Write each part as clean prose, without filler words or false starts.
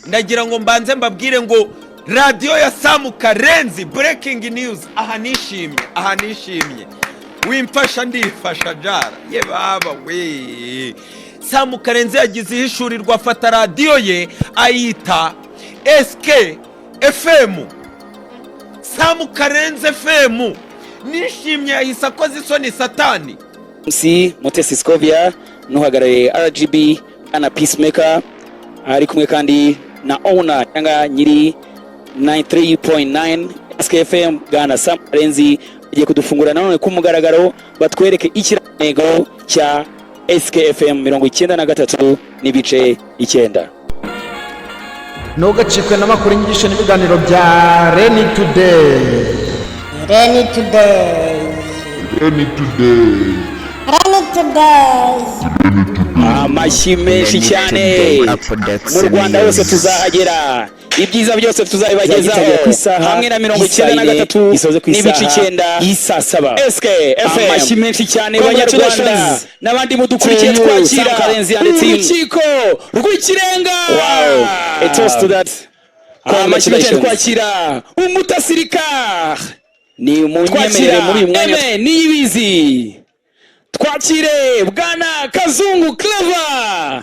ndagira ngo mbanze mbabwire ngo radio ya Sam Karenzi breaking news aha nishimye wimfasha ndifasha jara ye baba we Sam Karenzi yagize ihishurirwa afata radio ye ayita SK FM Sam Karenzi FM nishimye yahise akoze isoni satani MC Mutesi Scovia nuhagarariye RGB ana Peacemaker ari kumwe kandi na owner yanga nyiri 93.9 SKFM Ghana Sam Karenzi agiye kudufungura nanone ku mugaragaro batwereke ikirego cya SKFM 93 n'ibice 9. Ntugacikwe n'amakuru y'inyigisho n'ibiganiro bya Reni Today. Amashyi menshi cyane mu Rwanda hose tuzahagera ibyiza byose tuzabibagezaho hamwe na 93 n'ibice 9 y'isa 7 SKFM. Amashyi menshi cyane banyarwanda n'abandi mudukurikiye twakira Karenzi yanditse urukiko rw'ikirenga. A toast to that. Amashyi menshi twakira umutasirika ni umunyemerere muri uyu mwanya niyibizi twakire bwana Kazungu Clever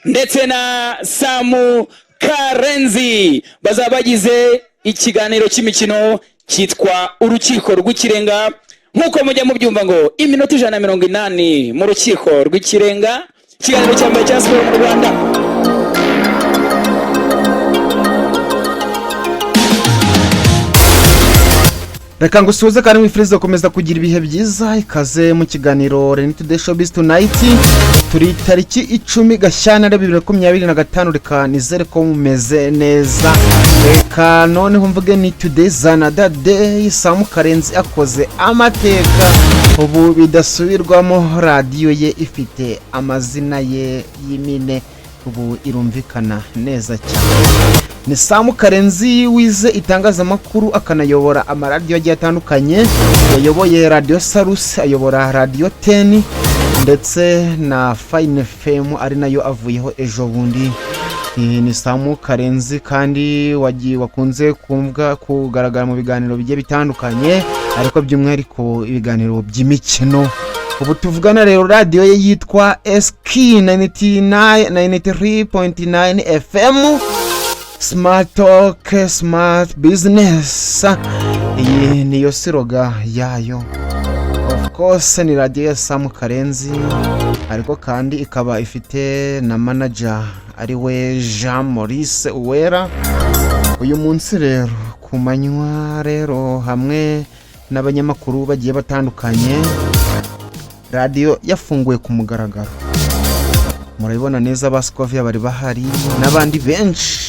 ndetse na Samu Karenzi bazabagize ikiganiro cy'imikino cyitwa urukiko rw'ikirenga nkuko mujya mubyumva ngo iminota 180 mu rukiko rw'ikirenga ikiganiro cyambaye cya sport mu Rwanda. Reka ngusuhuze kandi mwifuriza gukomeza kugira ibihe byiza ikaze mu kiganiro Reni Today Showbiz Tonight. Turi tariki 10 Gashyantare 2025. Reka nizere ko mumeze neza. Reka noneho mvuge ni Today Zanada Day. Sam Karenzi akoze amateka ubu bidasubirwamo, radio ye ifite amazina ye y'imine ubu irumvikana neza cyane. Ni Sam Karenzi wize itangazamakuru akanayobora amaradiyo agiye atandukanye. Yayoboye Radio Salus, ayobora Radio 10 ndetse na Fine FM ari nayo avuyeho ejo bundi. Ni Sam Karenzi kandi wakunze kugaragara mu biganiro bigiye bitandukanye ariko by'umwihariko ibiganiro by'imikino. Ubu tuvugana rero radio ye yitwa SK 93.9 FM Smart Talk, Smart Business. Iyi niyo siroga yayo. Of course ni radio ya Sam Karenzi ariko kandi ikaba ifite na manager ari we Jean Maurice Uwera. Uyu munsi rero kumanywa rero hamwe n'abanyamakuru bagiye batandukanye radio yafunguye ku mugaragaro. Murabibona neza ba Scovia bari bahari n'abandi benshi.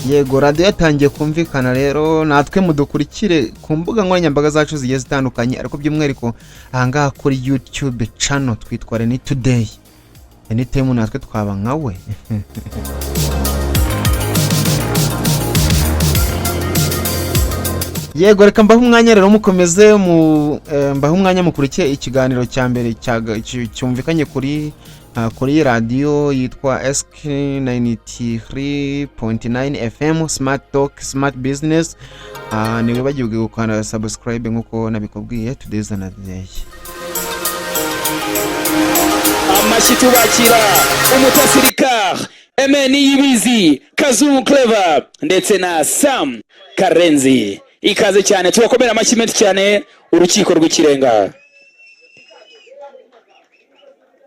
Yego radio yatangiye kumvikana rero natwe mudukurikire ku mbuga nkoranyambaga zacu zigiye zitandukanye ariko by'umwihariko ahangaha kuri YouTube channel twitwa Reni Today. Anytime natwe twaba nkawe. Yego reka mbaho umwanya rero mukomeze mbaho umwanya mukurikiye ikiganiro cya mbere cyumvikanye kuri radio yitwa SK 93.9 FM Smart Talk Smart Business. Niwe bagiye gukanda subscribe nkuko nabikubwiye Today Zanada. Amashyi tubakira umutasirika Emeni Yibizi Kazungu Clever ndetse na Sam Karenzi. Ikaze cyane tubakomera amashyi menshi cyane urukiko rw'ikirenga.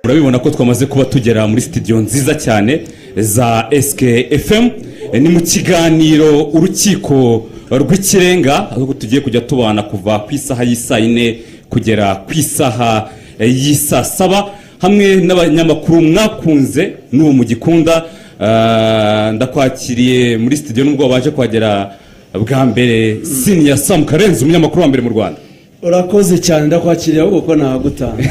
Urabibona ko twamaze kuba tugera muri studio nziza cyane za SKFM. Ni mu kiganiro urukiko rw'ikirenga aho tugiye kujya tubana kuva ku isaha y'isa 4 kugera ku isaha y'isa 7 hamwe n'abanyamakuru mwakunze n'uwo mu gikunda. Ndakwakiriye muri studio nubwo baje kwagera bwa mbere Senior Sam Karenzi umunyamakuru wa mbere mu Rwanda. Urakoze cyane ndakwakiriye ahubwo ko nagutanga.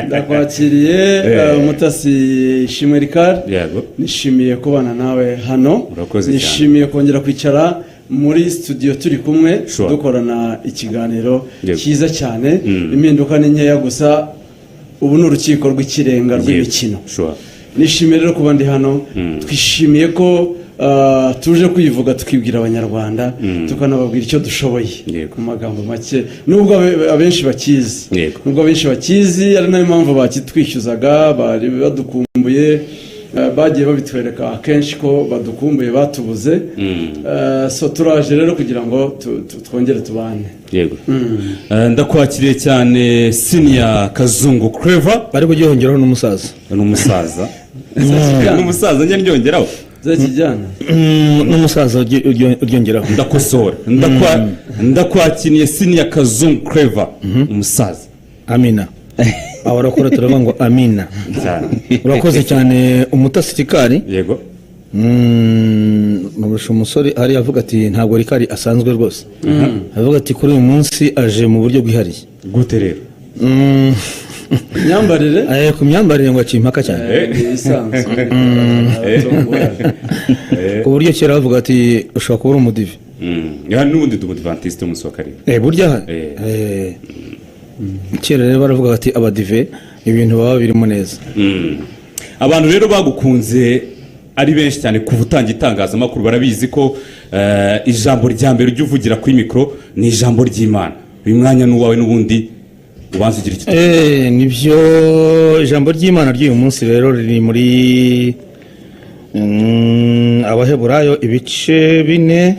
Ndakwakiriye Mutasi Shimwe Ricard. Yego. Nishimiye kubana nawe hano. Nishimiye kongera kwicara muri studio turi kumwe dukorana ikiganiro cyiza cyane. Impinduka ni nkeya gusa ubu ni urukiko rw'ikirenga rw'imikino. Sure. Nishimiye rero kuba ndi hano, twishimiye ko tuje kwivuga tukibwira abanyarwanda tukanababwira icyo dushoboye mu magambo make, nubwo abenshi bakizi ari nayo mpamvu bakitwishyuzaga, bari badukumbuye, bagiye babitwereka akenshi ko badukumbuye batubuze. So turaje rero kugira ngo twongere tubane. Yego. Ndakwakiriye cyane Senior Kazungu Clever, bari kugihongeraho n'umusaza n'umusaza njye ndyongeraho zakijyana n'umusaza uryongeraho. Ndakosora ndakwakiriye Senior Kazungu Clever, umusaza. Amina. Abarakora turavuga ngo amina. Urakoze cyane Umutasi Rikari. Yego. Mubisha umusore ari avuga ati ntabwo Rikari asanzwe rwose. Avuga ati kuri uyu munsi aje mu buryo bwihariye. Gute rero? Myambarire? Ku myambarire ngo aciye impaka cyane. Ku buryo kera bavuga ati ushobora kuba uri umudive. N'ubundi dumudivantiste umunsi wa karindwi. Burya kera rero baravuga ati abadive ibintu baba birimo neza. Abantu rero bagukunze ari benshi cyane kuva utangiye itangazamakuru, barabizi ko ijambo rya mbere ujya uvugira kuri mikoro ni ijambo ry'Imana. Uyu mwanya n'uwawe n'ubundi ubanza ugira icyo. Nibyo, ijambo ry'Imana ry'uyu munsi rero riri muri Abaheburayo ibice 4.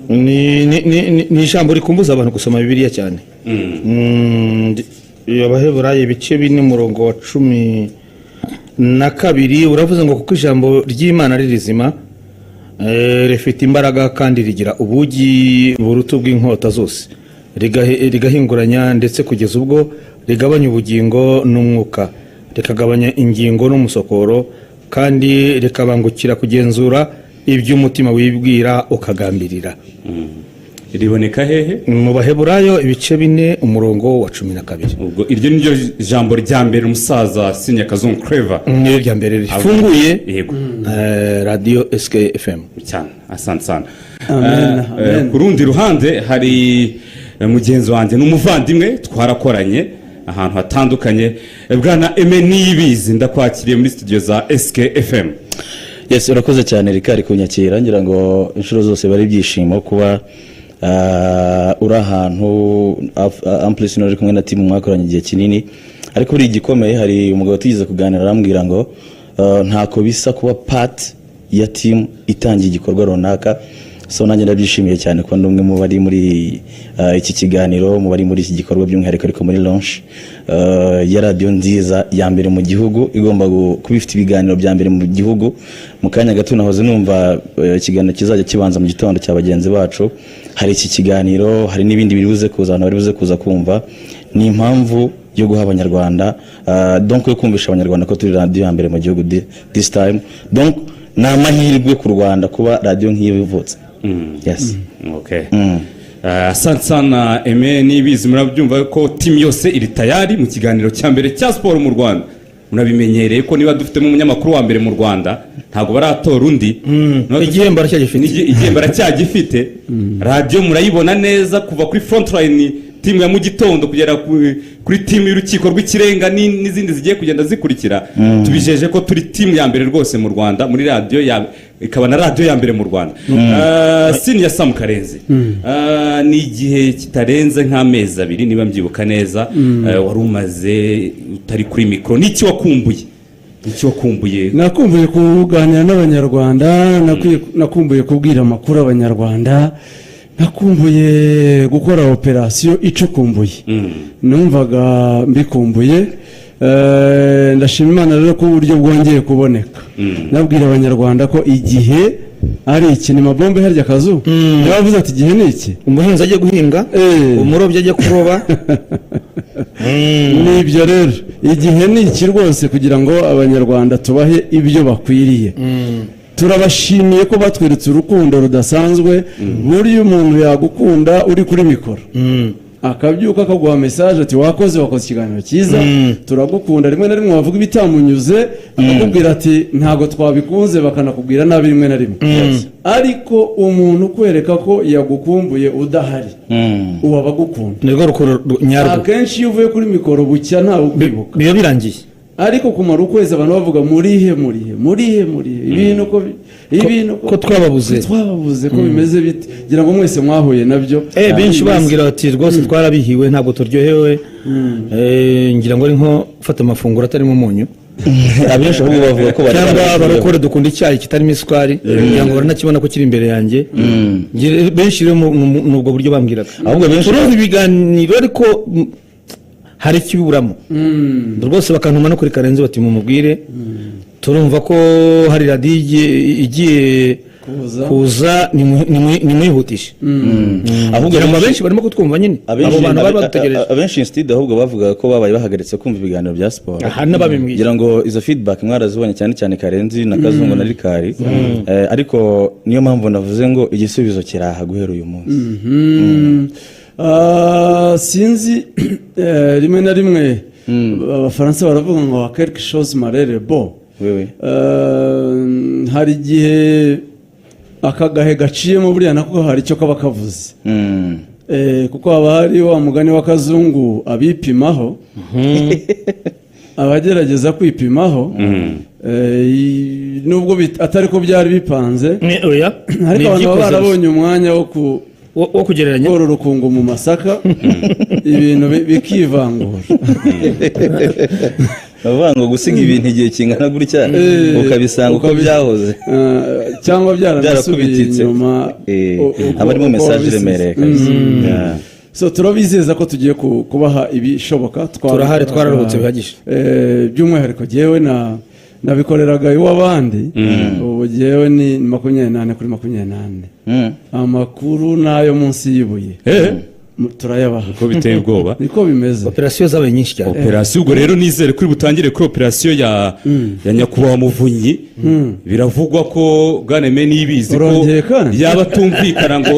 Ni ijambo rikumbuza abantu gusoma Bibiliya cyane. Abaheburayo ibice 4 umurongo wa 12 uravuze ngo kuko ijambo ry'Imana ririzima, rifite imbaraga kandi rigira ubugi buruta bw'inkota zose, rigahinguranya ndetse kugeza ubwo rigabanya ubugingo n'umwuka, rikagabanya ingingo n'umusokoro, kandi rikabangukira kugenzura iby'umutima wibwira ukagambirira. Riboneka hehe? Mu Baheburayo ibice 4 umurongo wa 12. Ubwo iryo ni ryo jambo rya mbere umusaza Senior Kazungu Clever ni rya mbere rifunguye. Yego. Radio SKFM cyane. Asante sana. Ku rundi ruhande hari mugenzi wanjye n'umuvandimwe twarakoranye ahantu hatandukanye, bwana Aime Niyibizi, ndakwakiriye muri studio za SKFM. Yes, urakoze cyane Rikari kunyakira, ngira ngo inshuro zose bari byishimo kuba uri ahantu Amplice uri kumwe na team mwakoranye igihe kinini, ariko buri gikomeye hari umugabo tugize kuganira arambwira ngo ntako bisa kuba part ya team itangiye igikorwa runaka. So nanjye ndabyishimiye cyane ko ndumwe mu bari muri iki kiganiro, mu bari muri iki gikorwa by'umwihariko ariko muri launch ya radio nziza ya mbere mu gihugu, igomba kuba ifite ibiganiro bya mbere mu gihugu. Mu kanya gato nahoze numva ikiganiro kizajya kibanza mu gitondo cya bagenzi bacu, hari iki kiganiro, hari n'ibindi biribuze kuza, abantu baribuze kuza kumva. Ni impamvu yo guha abanyarwanda donc yo kumvisha abanyarwanda ko turi radio ya mbere mu gihugu this time. Donc ni amahirwe ku Rwanda kuba radio nk'iyo ivutse. Yes. Okay. Asante sana Aime Niyibizi, murabyumva ko team yose iri tayari mu kiganiro cya mbere cya sport mu Rwanda. Munabimenyereye ko niba dufitemo umunyamakuru wa mbere mu Rwanda ntago baratora undi. Igihembo aracyagifite. Radio murayibona neza kuva kuri front line team ya mu gitondo kugera kuri team y'urukiko rw'ikirenga n'izindi zigiye kugenda zikurikira. Tubijeje ko turi team ya mbere rwose mu Rwanda muri radio ikaba na radio ya mbere mu Rwanda. Senior Sam Karenzi, ni igihe kitarenze nk'amezi 2 niba mbyibuka neza, wari umaze utari kuri mikro. N'iki wakumbuye? Nakumbuye kuganira n'abanyarwanda, nakumbuye kubwira amakuru abanyarwanda, nakumbuye gukora operation icukumbuye. Numvaga mbikumbuye. Ndashima Imana rero ko uburyo bwongeye kuboneka. Nabwira abanyarwanda ko igihe ari iki, ni mabombe harya Kazu. Yavuze ati igihe ni iki, umuhinzi ajye guhinga, umurobyi ajye kuroba. Nibyo rero, igihe ni iki rwose kugira ngo abanyarwanda tubahe ibyo bakwiriye. Turabashimiye ko batweretse urukundo rudasanzwe. Buri umuntu yagukunda uri kuri mikoro, akabyuka akaguha message ati wakoze ikiganiro cyiza, turagukunda. Rimwe na rimwe wavuga ibitamunyuze, akakubwira ati ntago twabikunze, bakanakubwira nabi rimwe na rimwe. ariko umuntu kwereka ko yagukumbuye udahari uba bagukunda nirwo rukuru nyarwo akenshi iyo uvuye kuri mikoro bucya ntawe ukwibuka biba birangiye ariko kumara ukwezi abantu bavuga murihe ibintu ko twababuze ko bimeze bite ngira ngo mwese mwahuye nabyo benshi bambwira bati rwose twarabihiwe ntabwo turyohewe ngira ngo ari nko gufata amafunguro atarimo umunyu abenshi ahubwo bavuga ko cyangwa abarokore dukunda icyayi kitarimo isukari kugira ngo baranakibona ko kiri imbere yanjye benshi rero ni ubwo buryo bambwiraga ahubwo benshi urumva ibiganiro ariko hari ikiburamo rwose bakantuma no kuri Karenzi bati mumubwire turumva ko hari radiyo igiye kuza nimwihutishe ahubwo benshi barimo kutwumva nyine abo bantu bari badutegereje abenshi instead ahubwo bavuga ko babaye bahagaritse kumva ibiganiro bya siporo hari n'ababimbwiye ngira ngo izo feedback mwarazibonye cyane Karenzi na Kazungu na Rikari ariko niyo mpamvu navuze ngo igisubizo kiraha guhera uyu munsi sinzi rimwe na rimwe abafaransa baravuga ngo quelque chose marere bo hari igihe akagahe gaciyemo buriya nako hari icyo kaba kavuze kuko haba hari wa mugani w'akazungu abipimaho abagerageza kwipimaho nubwo atari ko byari bipanze ariko abantu baba barabonye umwanya wo kugereranya urukungu mu masaka ibintu bikivangura bavuga ngo gusiga ibintu igihe kingana gutya ukabisanga uko byahoze cyangwa byaranasubiye inyuma abarimo message remereye kabisa so turabizeza ko tugiye kubaha ibishoboka turahari twararuhutse bihagije by'umwihariko jyewe nabikoreraga iw'abandi ubu jyewe ni 28 kuri 28 amakuru nayo munsi yibuye turayabaha uko biteye ubwoba niko bimeze operasiyo zabaye nyinshi cyane operasiyo ubwo rero nizere kuri butangire kuri operasiyo ya nyakubahwa Muvunyi biravugwa ko Bwaneme nibizi ko yaba atumvikana ngo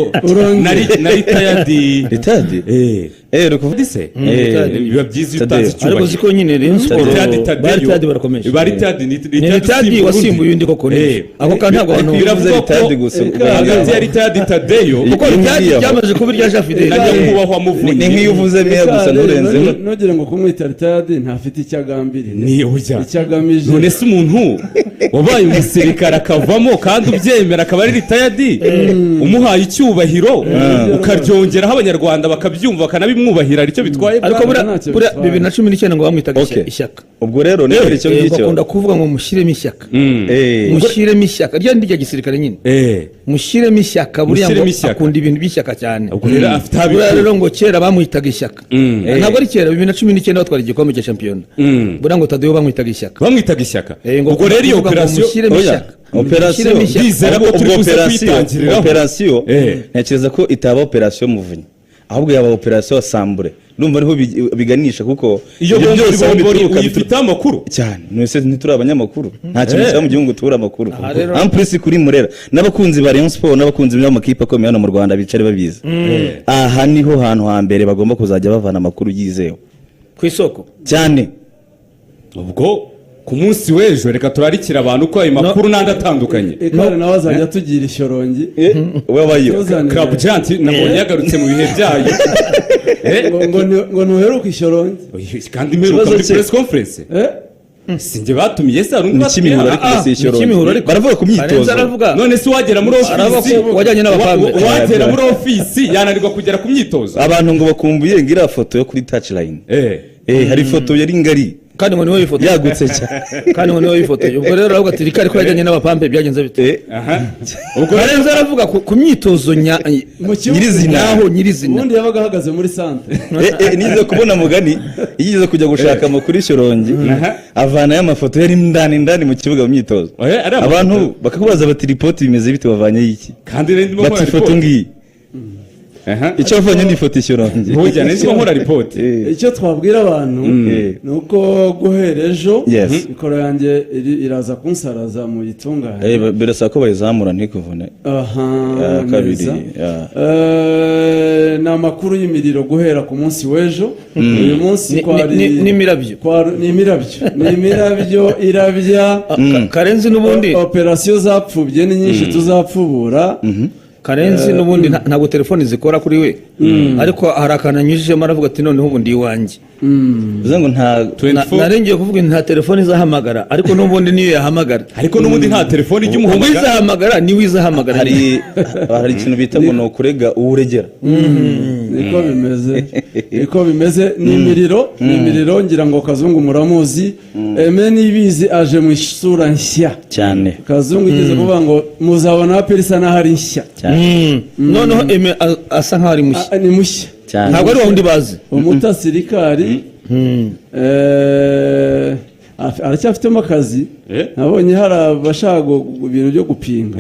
na ritayadi rukuvudise biba byiza utazi cyubahiro ariko ziko nyine rero ritayadi barakomeje ritayadi wasimbuye undi koko ako kandi ntabwo abantu biravuze ritayadi gusa hagati ya ritayadi Tadeyo kuko ritayadi byamaze kuba irya Jafide nyakubahwa Muvunyi ni nk'iyo uvuze meya gusa nurenze nogere ngo kumwita ritayadi ntafite icyagambiriye ni ujya icyagamije none se umuntu wabaye umusirikare akavamo kandi ubyemera akaba ari ritayadi umuhaye icyubahiro ukaryongeraho abanyarwanda bakabyumva bakanabimwubahira aricyo bitwaye ariko bura 2019 ngo bamwitaga ishyaka ubwo rero niyo icyo ngicyo bakunda kuvuga ngo mushyiremo ishyaka mushyiremo ishyaka rya ndijya gisirikare nyine mushyiremo ishyaka buriya ngo akunda ibintu by'ishyaka cyane ubwo rero afite rero ngo kera bamwitaga ishyaka ntabwo ari kera 2019 batwara igikombe cya shampiyona buriya ngo Tadeyo bamwitaga ishyaka ubwo rero iyo operasiyo bizera ko turi kuza kwitangiriraho operasiyo ntekereza ko itaba operasiyo Muvunyi ahubwo yaba operasiyo Sambure numva ariho biganisha kuko iyo byose uyifite amakuru cyane nese ntituri abanyamakuru nta kintu cyo mu gihugu tubura amakuru amplisi kuri Murera n'abakunzi ba Rayon Sport n'abakunzi b'amakipe akomeye hano mu Rwanda bicare babizi aha niho hantu hambere bagomba kuzajya bavana amakuru yizewe ku isoko cyane ubwo ku munsi w'ejo reka turarikira abantu ko ayo makuru n'andi atandukanye nawe azajya tugira ishyorongi wabayo Club Giant nabonye yagarutse mu bihe byayo ngo ntuheruka ishyorongi kandi mperuka muri press conference sinjye batumiye se arundi bakimihura ariko si ishyorongi baravuga ku myitozo none se wagera muri office wajyanye n'abapambe wagera muri office yananirwa kugera ku myitozo abantu ngo bakumbuye ngira foto yo kuri touchline hari foto yari ngari kandi ngo niwe wifotoye yagutse cyane kandi ngo niwe wifotoye ubwo rero ahubwo ati ko yajyanye n'abapampe byagenze bite ubwo rero aravuga ku myitozo nyirizina ubundi yabaga ahagaze muri centre nize kubona mugani yigeze kujya gushaka amakuru ishyorongi avanayo amafoto yari ndani mu kibuga mu myitozo abantu bakakubaza bati ripoti bimeze bite wavanye iki kandi bati ifoto ngiyi icyo wavanye ni ifoto ishyoronge ntujyane nzi ko nkora ripoti. icyo twabwira abantu ni uko guhera ejo mikoro yanjye iraza kunsaraza mu gitungane birasaba ko bayizamura ntikuvune kabiri ni amakuru y'imiriro guhera ku munsi w'ejo uyu munsi n'imirabyo irabya Karenzi n'ubundi operasiyo zapfubye ni nyinshi tuzapfubura. Karenzi n'ubundi ntabwo telefoni zikora kuri we ariko hari akantu anyujijemo aravuga ati noneho ubundi iwanjye bivuze ngo narengeye kuvuga nta telefoni izahamagara ariko n'ubundi niyo yahamagara ariko n'ubundi nta telefoni ijya umuhamagara izahamagara niwe izahamagara hari ikintu bita ngo ni ukurega uwo uregera niko bimeze ni imiriro ngira ngo Kazungu muramuzi nibizi aje mu isura nshya cyane Kazungu igeze kuvuga ngo muzabona perisa n'ahari nshya noneho asa nk'aho ari mushya ni mushya ntabwo ari wundi bazi umutasirikari aracyafitemo akazi nabonye hari abashaka ibintu byo gupinga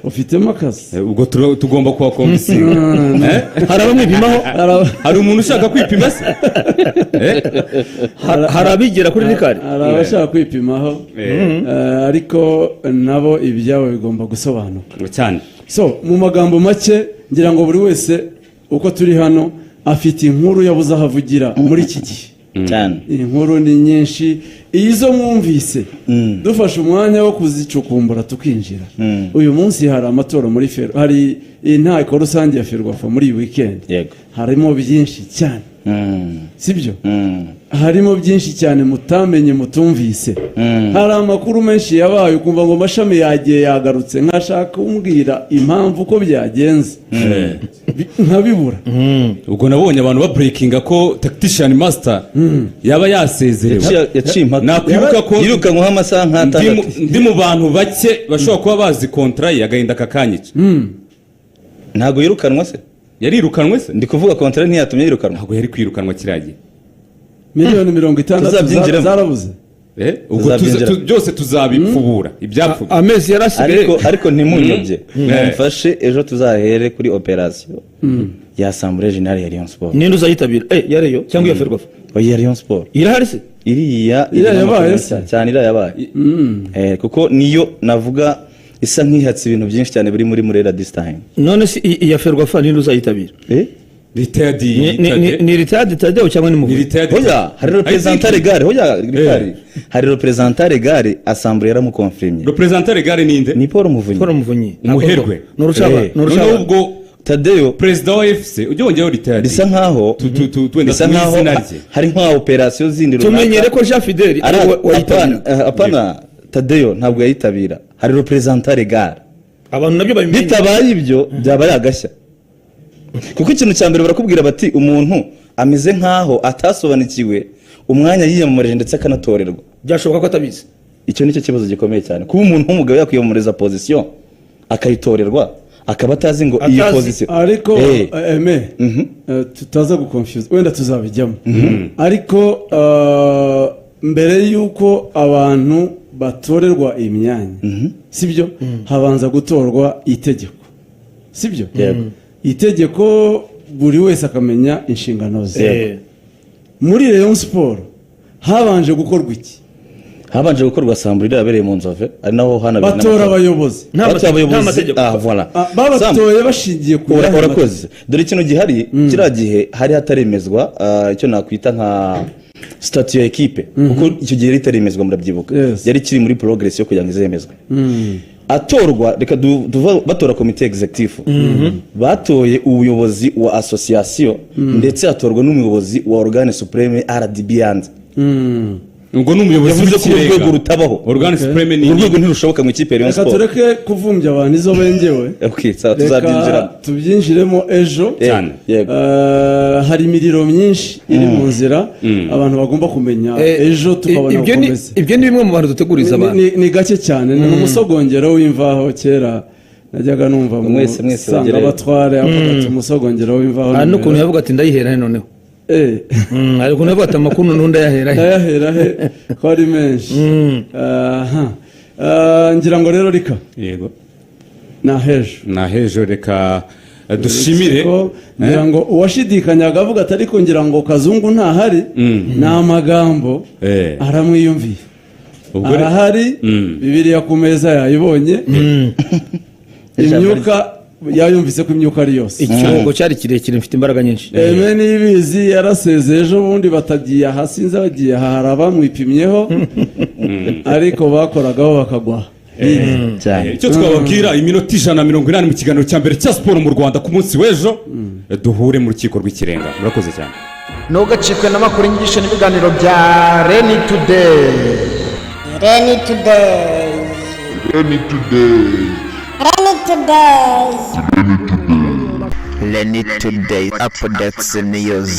ufitemo akazi ubwo tugomba kuba komisiyo hari abamwipimaho hari umuntu ushaka kwipima se hari abigera kuri rikari hari abashaka kwipimaho ariko nabo ibyabo bigomba gusobanuka cyane. So mu magambo make ngira ngo buri wese uko turi hano afite inkuru yabuze ahavugira muri iki gihe cyane. Inkuru ni nyinshi izo mwumvise dufashe umwanya wo kuzicukumbura tukinjira. Uyu munsi hari amatora muri hari inteko rusange ya Ferwafa muri weekend harimo byinshi cyane sibyo harimo byinshi cyane mutamenye mutumvise hari amakuru menshi yabaye ukumva ngo mashami yagiye yagarutse nkashaka kumbwira impamvu ko byagenze nkabibura ubwo nabonye abantu ba breakinga ko tactician master yaba yasezerewe yaciye impaka nakwibuka ko yirukanwa amasaha nk'atandatu ndi mu bantu bake bashobora kuba bazi kontra ye agahinda kakanyica ntago yirukanwa se yarirukanwe se ndi kuvuga kontra ntiyatumye yirukanwa ntago yari kwirukanwa kiragiye miliyoni 60 zarabuze ubwo byose tuzabipfubura ibyapfuye amezi yarasigaye ariko ntimunyobye mfashe ejo tuzahere kuri operation ya Assemblée Générale ya Rayon Sport ninde uzayitabira yareyo cyangwa ya Ferwafa ya Rayon Sport irahari se iriya yabaye cyane yabaye kuko niyo navuga isa nk'ihatse ibintu byinshi cyane biri muri Murera this time none si iya Ferwafa ninde uzayitabira retired ni retired Tadeo cyangwa ni muvuzi hoya hari representant legal hoya hari representant legal Assemblée yaramukonfirmye representant legal ninde ni Paul Muvunyi umuherwe n'urushaba ubwo Tadeo president wa FC ujye wongeyeho retired bisa nkaho hari nka operation zindi tumenyere ko Jean Fidel apana Tadeo ntabwo yayitabira hari representant legal abantu nabyo babimenye bitabaye ibyo byaba yagashya kuko ikintu cya mbere barakubwira bati umuntu ameze nkaho atasobanukiwe umwanya yiyamamaje ndetse akanatorerwa byashoboka ko atabizi icyo nicyo kibazo gikomeye cyane kuba umuntu nk'umugabo yakwiyamamariza position akayitorerwa akaba atazi ngo iyi position ariko tutaza guconfuse wenda tuzabijyamo ariko mbere yuko abantu batorerwa imyanya sibyo habanza gutorwa itegeko sibyo itegeko buri wese akamenya inshingano ze muri Rayon Sport habanje gukorwa iki habanje gukorwa Assemblée yabereye mu Nzove ari naho hana batora abayobozi n'amategeko voilà babatoye bashingiye ku urakoze dore ikintu gihari kira gihe hari hataremezwa icyo nakwita nka statut ya equipe kuko icyo gihe ritaremezwa murabyibuka yari kiri muri progress yo kugira ngo izemezwe atorwa reka batora komite executive batoye ubuyobozi wa association ndetse atorwa n'umuyobozi wa organe supreme RDB yanze ngo n'umuyobozi w'urwego rutabaho organe supreme ni urwego ntirushoboka mu ikipe ya Rayon Sport tureke kuvumbya abantu izo bengewe tuzabyinjira tubyinjiremo ejo cyane hari imiriro myinshi iri mu nzira abantu bagomba kumenya ejo tukabona ukomeze ibyo ni bimwe mu bantu duteguriza abantu ni gake cyane ni umusogongero w'imvaho kera najyaga numva mwese abatware avuga umusogongero w'imvaho hari n'ukuntu yavuga ati ndayihera noneho hari ukuntu yavuga ati amakuru n'undi ndayahera he ko ari menshi ngira ngo rero rika yego nahejo reka dushimire ngira ngo uwashidikanyaga avuga ati ariko ngira ngo Kazungu ntahari ni amagambo aramwiyumviye arahari Bibiliya ku meza yayibonye imyuka yayumvise ko imyuka ari yose ikiruhuko cyari kirekire mfite imbaraga nyinshi eme nibizi yaraseze ejo bundi batagiye aha sinzi abagiye aha hari abamwipimyeho ariko bakoragaho bakagwa icyo twababwira iminota 180 mu kiganiro cya mbere cya siporo mu Rwanda ku munsi w'ejo duhure mu rukiko rw'ikirenga murakoze cyane ntugacikwe n'amakuru y'inyigisho n'ibiganiro bya Reni Today Reni Today Reni Today Reni Today updates news